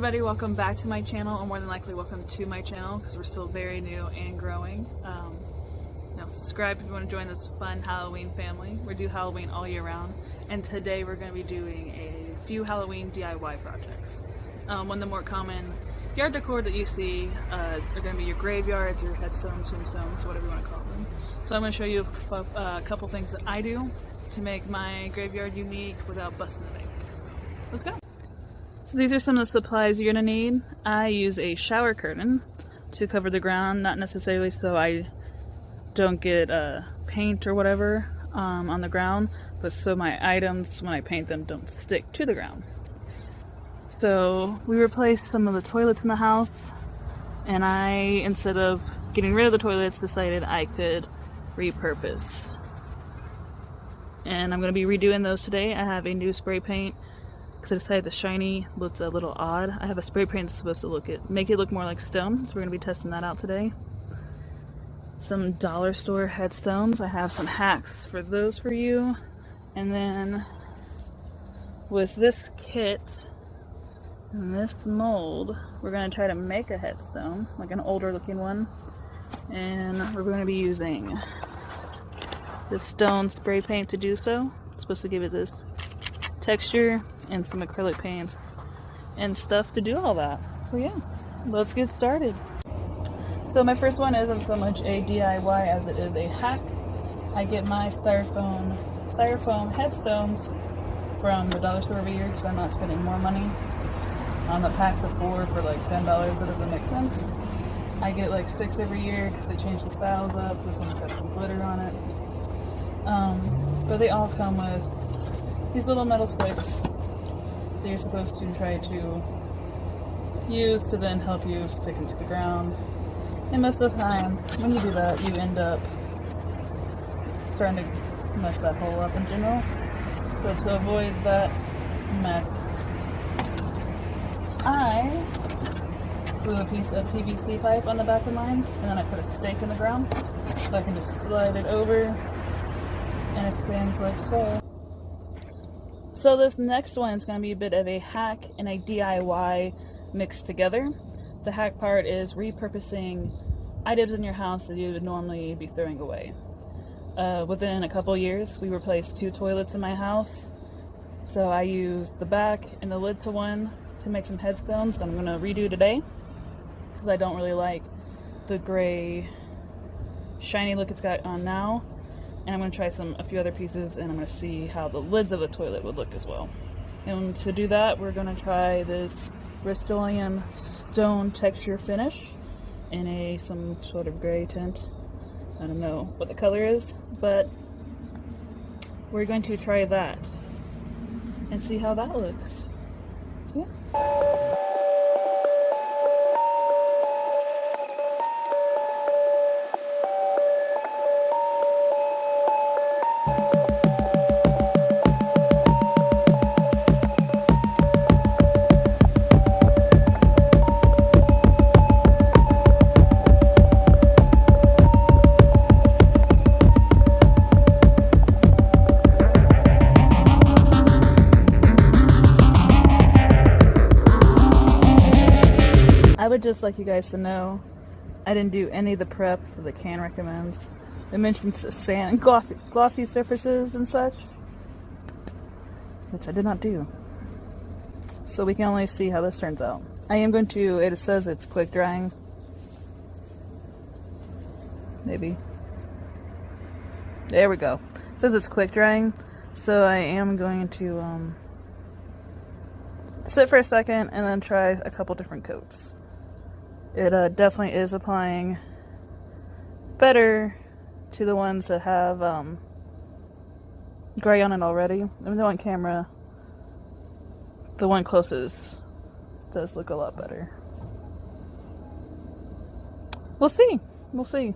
everybody, welcome back to my channel, or more than likely welcome to my channel because we're still very new and growing. Subscribe if you want to join this fun Halloween family. We do Halloween all year round, and today we're going to be doing a few Halloween DIY projects. One of the more common yard decor that you see are going to be your graveyards, your headstones, tombstones, whatever you want to call them. So I'm going to show you a couple things that I do to make my graveyard unique without busting the bank. So let's go. So these are some of the supplies you're going to need. I use a shower curtain to cover the ground, not necessarily so I don't get paint or whatever on the ground, but so my items, when I paint them, don't stick to the ground. So we replaced some of the toilets in the house, and I, instead of getting rid of the toilets, decided I could repurpose. And I'm going to be redoing those today. I have a new spray paint because I decided the shiny looks a little odd. I have a spray paint that's supposed to make it look more like stone, so we're going to be testing that out today. Some dollar store headstones. I have some hacks for those for you. And then with this kit and this mold, we're going to try to make a headstone, like an older looking one. And we're going to be using this stone spray paint to do so. It's supposed to give it this texture, and some acrylic paints and stuff to do all that. So yeah, let's get started. So my first one isn't so much a DIY as it is a hack. I get my styrofoam headstones from the dollar store every year because I'm not spending more money on the packs of 4 for like $10. That doesn't make sense. I get like 6 every year because they change the styles up. This one's got some glitter on it. But they all come with these little metal sticks that you're supposed to try to use to then help you stick into the ground. And most of the time, when you do that, you end up starting to mess that hole up in general. So to avoid that mess, I glue a piece of PVC pipe on the back of mine, and then I put a stake in the ground, so I can just slide it over, and it stands like so. So this next one is going to be a bit of a hack and a DIY mixed together. The hack part is repurposing items in your house that you would normally be throwing away. Within a couple years, we replaced 2 toilets in my house. So I used the back and the lid to one to make some headstones. I'm going to redo today because I don't really like the gray shiny look it's got on now. And I'm going to try a few other pieces, and I'm going to see how the lids of the toilet would look as well. And to do that, we're going to try this Rust-Oleum stone texture finish in some sort of gray tint. I don't know what the color is, but we're going to try that and see how that looks. So yeah. I would just like you guys to know I didn't do any of the prep that the can recommends. It mentions sand, glossy surfaces and such, which I did not do. So we can only see how this turns out. I am going to, it says it's quick drying. Maybe. There we go. It says it's quick drying. So I am going to sit for a second and then try a couple different coats. It definitely is applying better to the ones that have gray on it already. I mean, the one camera, the one closest, does look a lot better. We'll see. We'll see.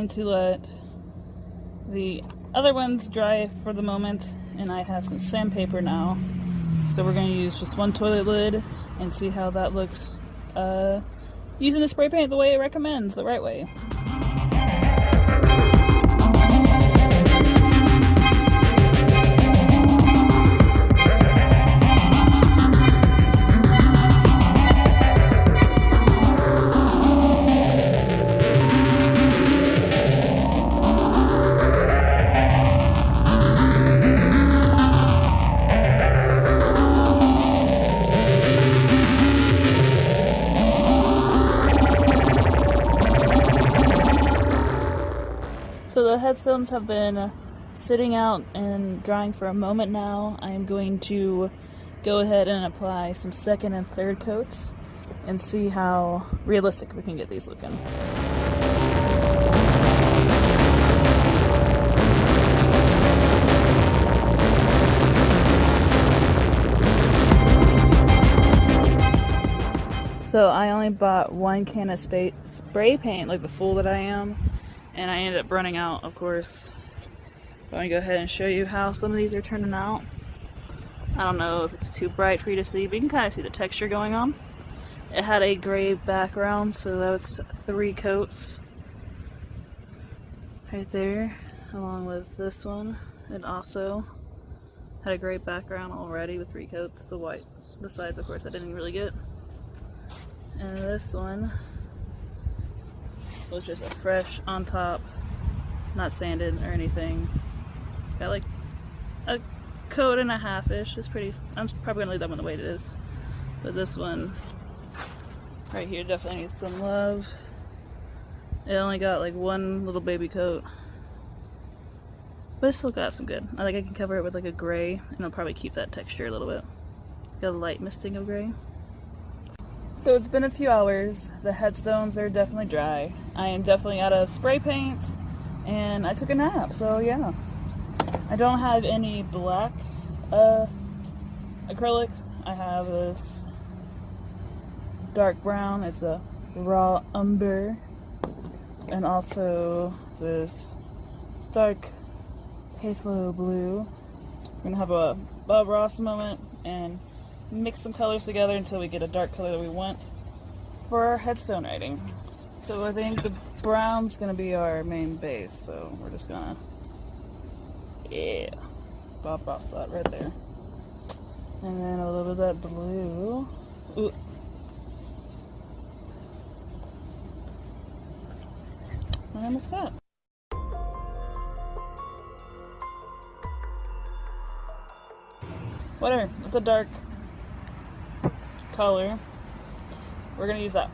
going to let the other ones dry for the moment, and I have some sandpaper now. So we're going to use just one toilet lid and see how that looks using the spray paint the way it recommends, the right way. So the headstones have been sitting out and drying for a moment now. I am going to go ahead and apply some second and third coats and see how realistic we can get these looking. So I only bought one can of spray paint, like the fool that I am. And I ended up running out, of course. I'm going to go ahead and show you how some of these are turning out. I don't know if it's too bright for you to see, but you can kind of see the texture going on. It had a gray background, so that was 3 coats. Right there, along with this one. It also had a gray background already with 3 coats. The white, the sides, of course, I didn't really get. And this one was just a fresh on top, not sanded or anything. Got like a coat and a half-ish. It's pretty, I'm probably gonna leave that one the way it is. But this one right here definitely needs some love. It only got like 1 little baby coat, but it still got some good. I think I can cover it with like a gray, and it'll probably keep that texture a little bit. Got a light misting of gray. So it's been a few hours. The headstones are definitely dry. I am definitely out of spray paints, and I took a nap, so yeah. I don't have any black acrylics. I have this dark brown, it's a raw umber, and also this dark phthalo blue. We're gonna have a Bob Ross moment and mix some colors together until we get a dark color that we want for our headstone writing. So I think the brown's gonna be our main base, so we're just gonna, yeah, Bob Ross that right there. And then a little bit of that blue. Ooh. And I mix that. Whatever, it's a dark color. We're gonna use that.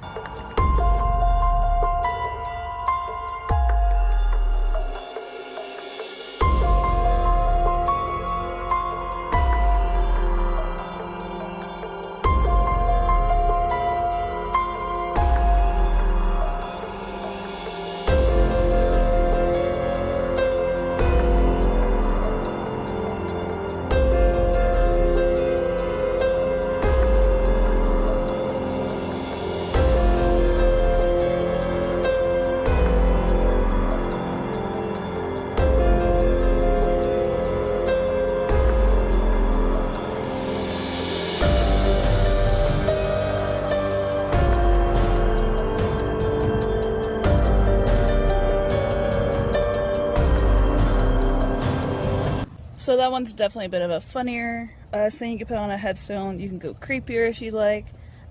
So that one's definitely a bit of a funnier thing you can put on a headstone. You can go creepier if you like.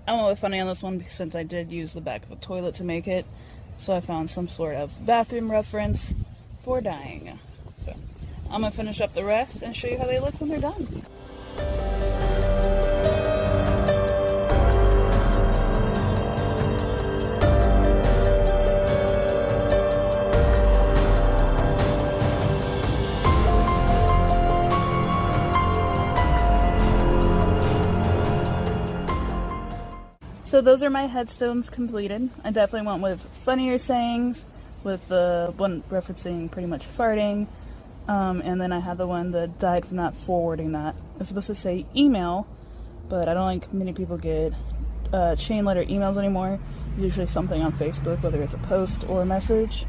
I went with funny on this one because since I did use the back of a toilet to make it, so I found some sort of bathroom reference for dying. So I'm gonna finish up the rest and show you how they look when they're done. So those are my headstones completed. I definitely went with funnier sayings, with the one referencing pretty much farting, and then I had the one that died from not forwarding that. It was supposed to say email, but I don't think many people get chain letter emails anymore. It's usually something on Facebook, whether it's a post or a message.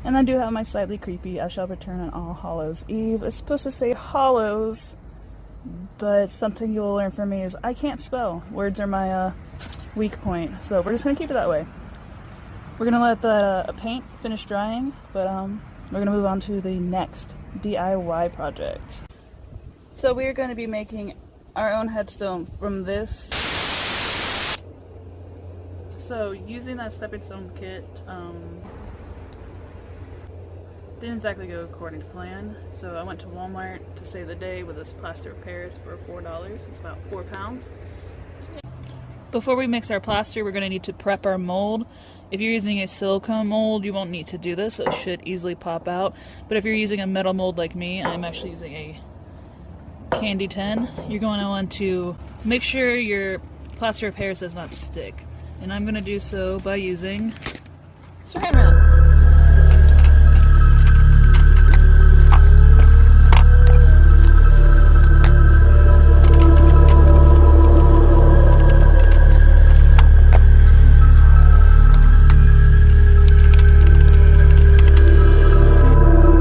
And I do have my slightly creepy I shall return on All Hallows Eve. It's supposed to say Hollows, but something you'll learn from me is I can't spell. Words are my weak point, so we're just gonna keep it that way. We're gonna let the paint finish drying, but we're gonna move on to the next DIY project. So we are going to be making our own headstone from this. So using that stepping stone kit didn't exactly go according to plan. So I went to Walmart to save the day with this plaster of Paris for $4. It's about 4 pounds. Before we mix our plaster, we're going to need to prep our mold. If you're using a silicone mold, you won't need to do this. It should easily pop out. But if you're using a metal mold like me, I'm actually using a candy tin, you're going to want to make sure your plaster of Paris does not stick. And I'm going to do so by using saran wrap.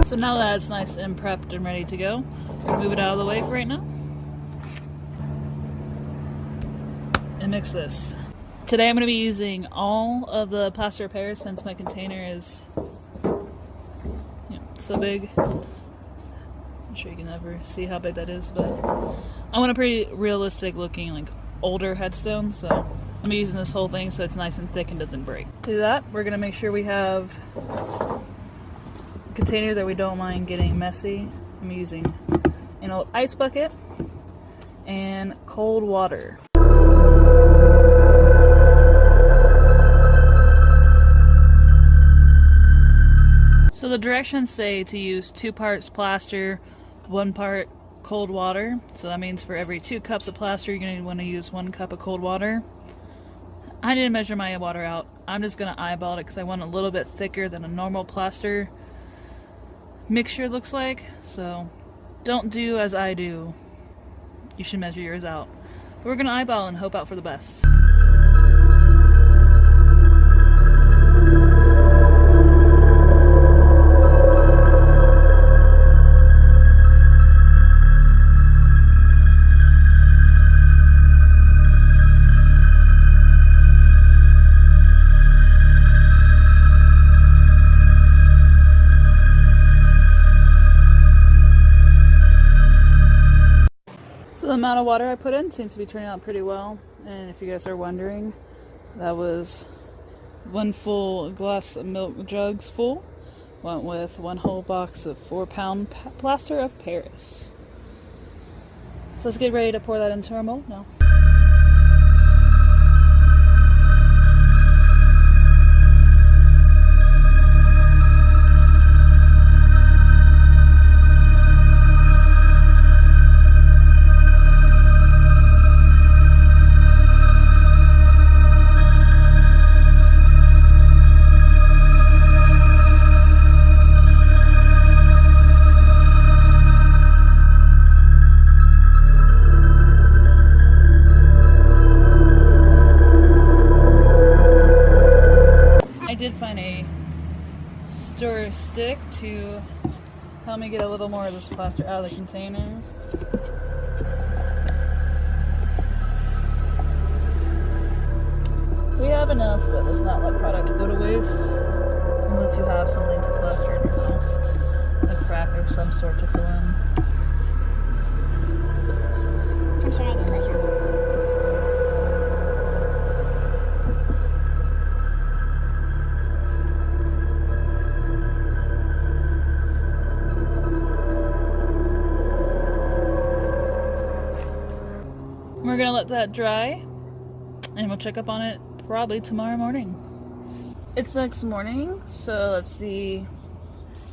So now that it's nice and prepped and ready to go, we'll move it out of the way for right now. And mix this. Today I'm going to be using all of the plaster of Paris since my container is so big. I'm sure you can never see how big that is, but I want a pretty realistic looking, like, older headstone, so I'm using this whole thing so it's nice and thick and doesn't break. To do that, we're going to make sure we have a container that we don't mind getting messy. I'm using an old ice bucket and cold water. So the directions say to use 2 parts plaster, 1 part cold water. So that means for every 2 cups of plaster, you're going to want to use 1 cup of cold water. I didn't measure my water out. I'm just going to eyeball it because I want a little bit thicker than a normal plaster mixture looks like. So don't do as I do. You should measure yours out. But we're going to eyeball and hope out for the best. So the amount of water I put in seems to be turning out pretty well, and if you guys are wondering, that was 1 full glass of milk jugs full. Went with 1 whole box of 4-pound plaster of Paris. So let's get ready to pour that into our mold now. I did find a stir stick to help me get a little more of this plaster out of the container. We have enough that let's not let product go to waste unless you have something to plaster in your house, a crack of some sort to fill in. I'm sure I do like that. We're gonna let that dry and we'll check up on it probably tomorrow morning. It's next morning, so let's see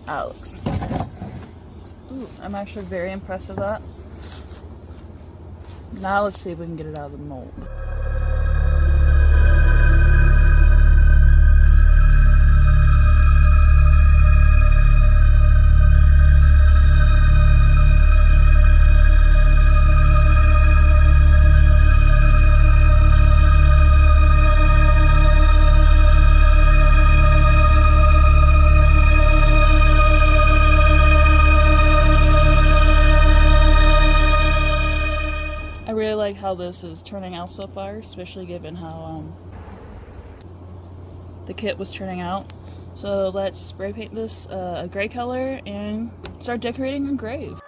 how it looks. Ooh, I'm actually very impressed with that. Now let's see if we can get it out of the mold. how this is turning out so far, especially given how the kit was turning out. So let's spray paint this a gray color and start decorating our grave.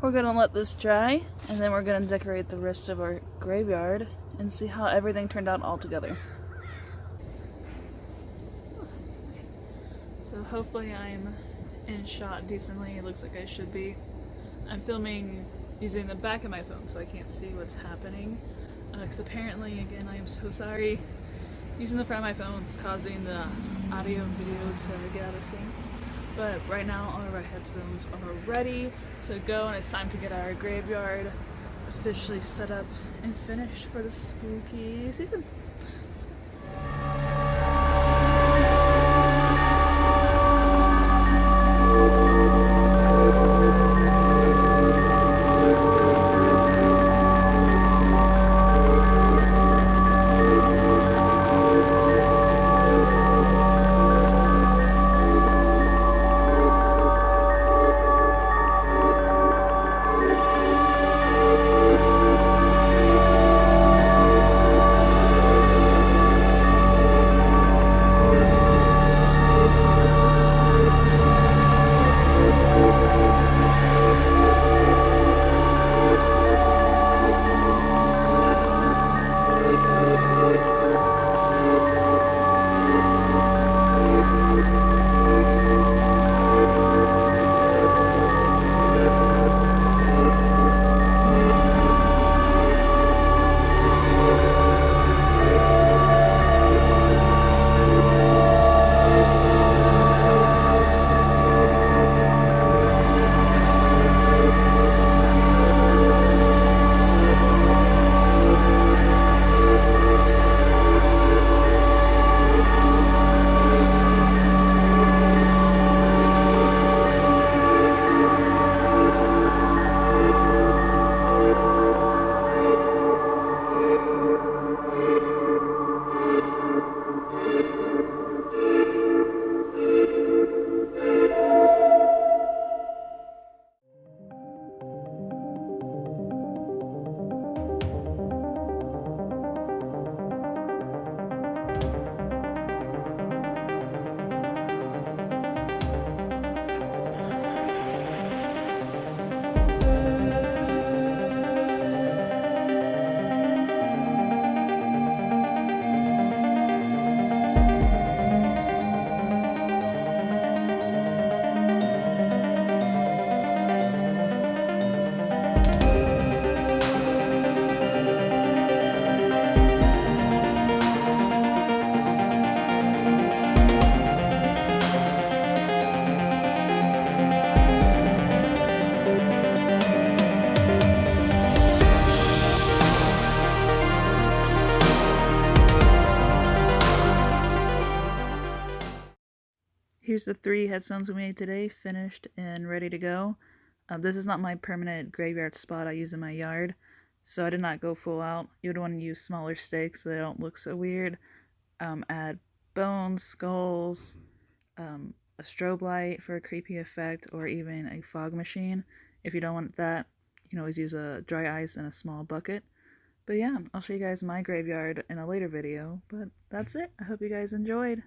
We're gonna let this dry, and then we're gonna decorate the rest of our graveyard and see how everything turned out all together. So hopefully I'm in shot decently. It looks like I should be. I'm filming using the back of my phone so I can't see what's happening. Because apparently, again, I am so sorry, using the front of my phone is causing the audio and video to get out of sync. But right now all of our headstones are ready to go, and it's time to get our graveyard officially set up and finished for the spooky season. Let's go. Here's the 3 headstones we made today, finished and ready to go. This is not my permanent graveyard spot I use in my yard, so I did not go full out. You would want to use smaller stakes so they don't look so weird. Add bones, skulls, a strobe light for a creepy effect, or even a fog machine. If you don't want that, you can always use a dry ice and a small bucket. But yeah, I'll show you guys my graveyard in a later video, but that's it. I hope you guys enjoyed.